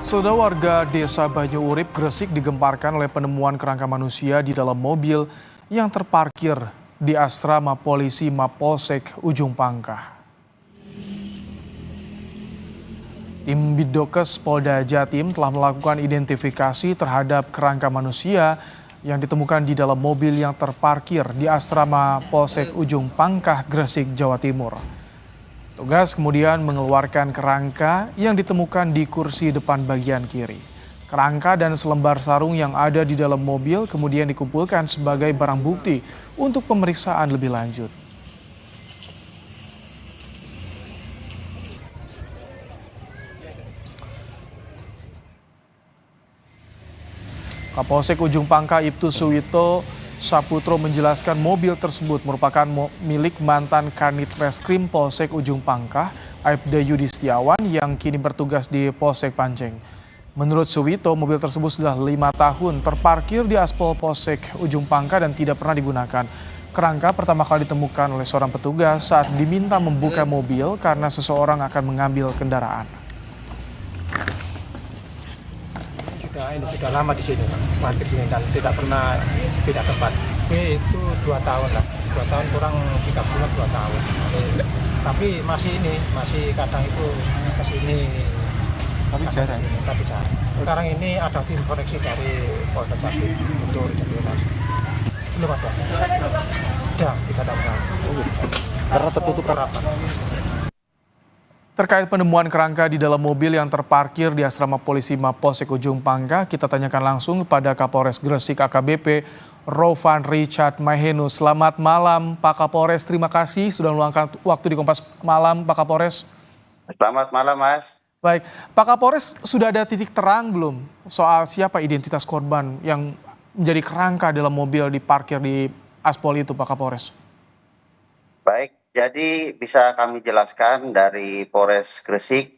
Saudara warga Desa Banyu Urip, Gresik digemparkan oleh penemuan kerangka manusia di dalam mobil yang terparkir di asrama polisi Mapolsek Ujung Pangkah. Tim Bidokes Polda Jatim telah melakukan identifikasi terhadap kerangka manusia yang ditemukan di dalam mobil yang terparkir di asrama Polsek Ujung Pangkah, Gresik, Jawa Timur. Tugas kemudian mengeluarkan kerangka yang ditemukan di kursi depan bagian kiri. Kerangka dan selembar sarung yang ada di dalam mobil kemudian dikumpulkan sebagai barang bukti untuk pemeriksaan lebih lanjut. Kapolsek Ujung Pangkah Ibtu Suwito Saputro menjelaskan mobil tersebut merupakan milik mantan Kanit Reskrim Polsek Ujung Pangkah, Aibda Yudi Setiawan yang kini bertugas di Polsek Panjeng. Menurut Suwito, mobil tersebut sudah 5 tahun terparkir di aspal Polsek Ujung Pangkah dan tidak pernah digunakan. Kerangka pertama kali ditemukan oleh seorang petugas saat diminta membuka mobil karena seseorang akan mengambil kendaraan. Sudah lama di sini, parkir sini dan tidak pernah pindah tempat. Itu 2 tahun lah, 2 tahun kurang 3 bulan 2 tahun. Tapi masih kadang itu ke sini. Tapi jarang. Sekarang ini ada tim koreksi dari Polda Jatim untuk identifikasi. Belum ada. Tidak ada. Karena tertutup rapat. Terkait penemuan kerangka di dalam mobil yang terparkir di asrama polisi Mapolsek Ujung Pangkah, kita tanyakan langsung kepada Kapolres Gresik AKBP Rovan Richard Mahenu. Selamat malam Pak Kapolres, terima kasih sudah meluangkan waktu di Kompas Malam Pak Kapolres. Selamat malam Mas. Baik, Pak Kapolres, sudah ada titik terang belum soal siapa identitas korban yang menjadi kerangka dalam mobil diparkir di aspal itu Pak Kapolres? Baik. Jadi bisa kami jelaskan dari Polres Gresik,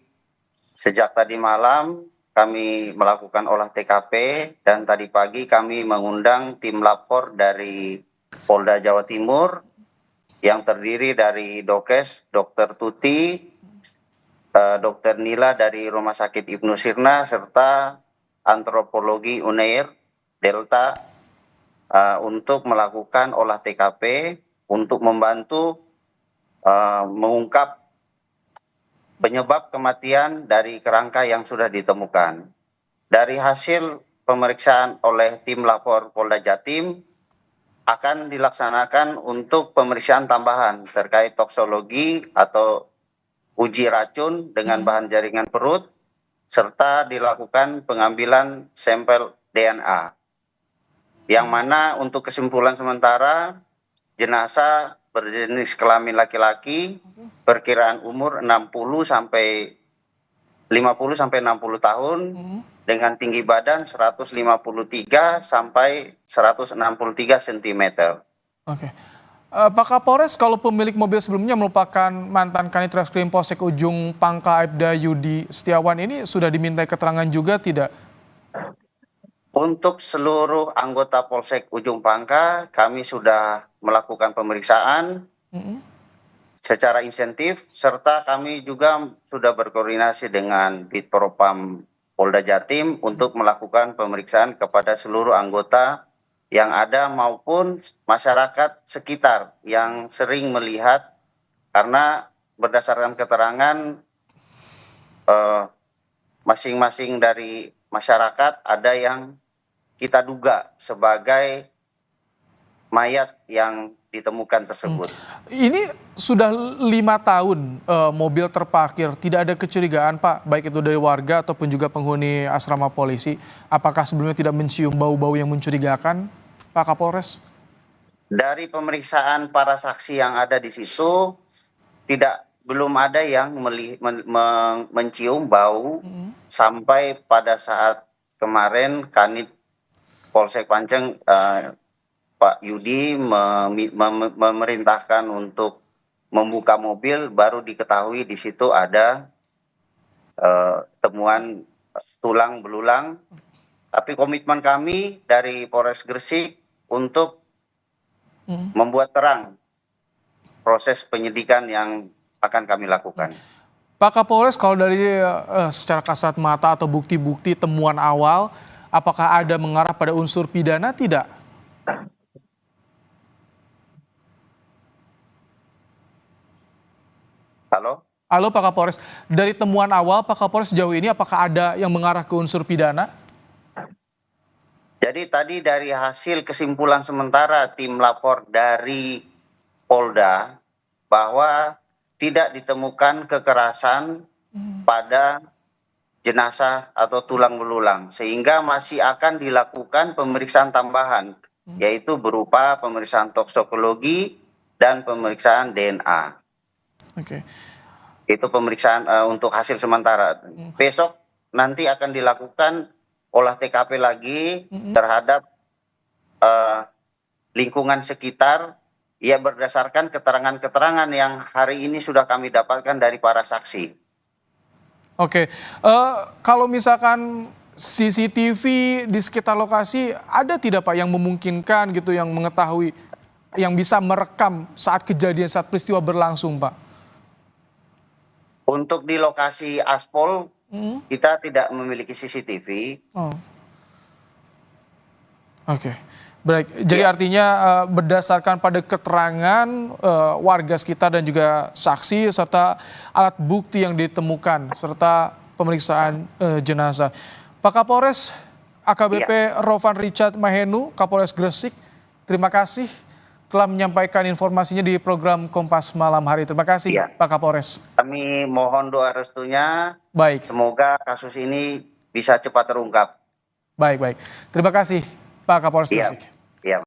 sejak tadi malam kami melakukan olah TKP dan tadi pagi kami mengundang tim lapor dari Polda Jawa Timur yang terdiri dari Dokes, Dr. Tuti, Dr. Nila dari Rumah Sakit Ibnu Sirna, serta Antropologi Unair Delta untuk melakukan olah TKP untuk membantu mengungkap penyebab kematian dari kerangka yang sudah ditemukan. Dari hasil pemeriksaan oleh tim lapor Polda Jatim akan dilaksanakan untuk pemeriksaan tambahan terkait toksologi atau uji racun dengan bahan jaringan perut serta dilakukan pengambilan sampel DNA. Yang mana untuk kesimpulan sementara jenazah berjenis kelamin laki-laki, perkiraan umur 50 sampai 60 tahun, dengan tinggi badan 153 sampai 163 cm. Oke. Pak Kapolres, kalau pemilik mobil sebelumnya merupakan mantan Kanit Reskrim Polsek Ujung Pangkah Aibda Yudi Setiawan, ini sudah dimintai keterangan juga tidak? Untuk seluruh anggota Polsek Ujung Pangkah, kami sudah melakukan pemeriksaan secara insentif, serta kami juga sudah berkoordinasi dengan Bitpropam Polda Jatim untuk melakukan pemeriksaan kepada seluruh anggota yang ada maupun masyarakat sekitar yang sering melihat, karena berdasarkan keterangan masing-masing dari masyarakat ada yang kita duga sebagai mayat yang ditemukan tersebut. Ini sudah 5 tahun mobil terparkir, tidak ada kecurigaan Pak, baik itu dari warga ataupun juga penghuni asrama polisi. Apakah sebelumnya tidak mencium bau-bau yang mencurigakan, Pak Kapolres? Dari pemeriksaan para saksi yang ada di situ, belum ada yang mencium bau sampai pada saat kemarin Kanit Polsek Panjeng Pak Yudi memerintahkan untuk membuka mobil, baru diketahui di situ ada temuan tulang belulang. Tapi komitmen kami dari Polres Gresik untuk membuat terang proses penyidikan yang akan kami lakukan. Pak Kapolres, kalau dari secara kasat mata atau bukti-bukti temuan awal, apakah ada mengarah pada unsur pidana tidak? Halo? Halo Pak Kapolres, dari temuan awal Pak Kapolres sejauh ini apakah ada yang mengarah ke unsur pidana? Jadi tadi dari hasil kesimpulan sementara tim lapor dari Polda bahwa tidak ditemukan kekerasan pada jenazah atau tulang belulang, sehingga masih akan dilakukan pemeriksaan tambahan, yaitu berupa pemeriksaan toksikologi dan pemeriksaan DNA. Oke. Itu pemeriksaan untuk hasil sementara. Besok nanti akan dilakukan olah TKP lagi terhadap lingkungan sekitar, ya berdasarkan keterangan-keterangan yang hari ini sudah kami dapatkan dari para saksi. Oke, kalau misalkan CCTV di sekitar lokasi ada tidak Pak yang memungkinkan gitu, yang mengetahui, yang bisa merekam saat kejadian, saat peristiwa berlangsung Pak? Untuk di lokasi aspal kita tidak memiliki CCTV. Oh. Oke, baik. Jadi artinya berdasarkan pada keterangan warga sekitar dan juga saksi serta alat bukti yang ditemukan serta pemeriksaan jenazah. Pak Kapolres AKBP Rovan Richard Mahenu, Kapolres Gresik, terima kasih telah menyampaikan informasinya di program Kompas Malam hari. Terima kasih Pak Kapolres. Kami mohon doa restunya. Baik. Semoga kasus ini bisa cepat terungkap. Baik. Terima kasih Pak Kapolres Gresik.